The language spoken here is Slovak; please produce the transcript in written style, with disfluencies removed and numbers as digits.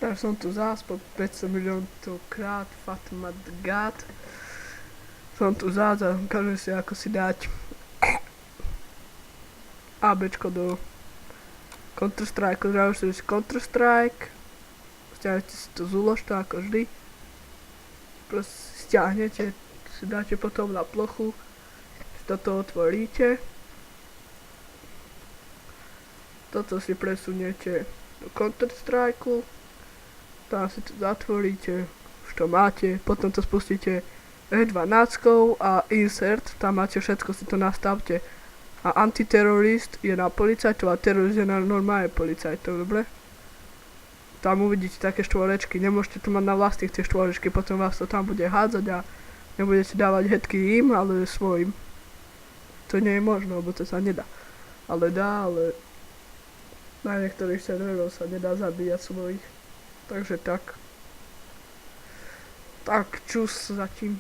Ja som tu zás po 500 miliónov krát, Fatma God. Som tu zás a ukážem si, ako si dať ABčko do Counter-Strike, zdravíš si Counter-Strike, stiahnete si to z úložka ako vždy, proste stiahnete, si dáte potom na plochu, si toto otvoríte, toto si presuniete do Counter-Strike, tam si to zatvoríte, už to máte, potom to spustíte F12 a insert, tam máte všetko, si to nastavte. A antiterorist je na policajtov a terorist je na normálne policajtov, dobre? Tam uvidíte také štvorečky, nemôžete to mať na vlastných tie štvorečky, potom vás to tam bude hádzať a nebudete dávať headky im, ale svojim. To nie je možné, lebo to sa nedá. Ale dá, ale na niektorých serveroch sa nedá zabíjať svojich. Takže tak. Tak, čus zatím.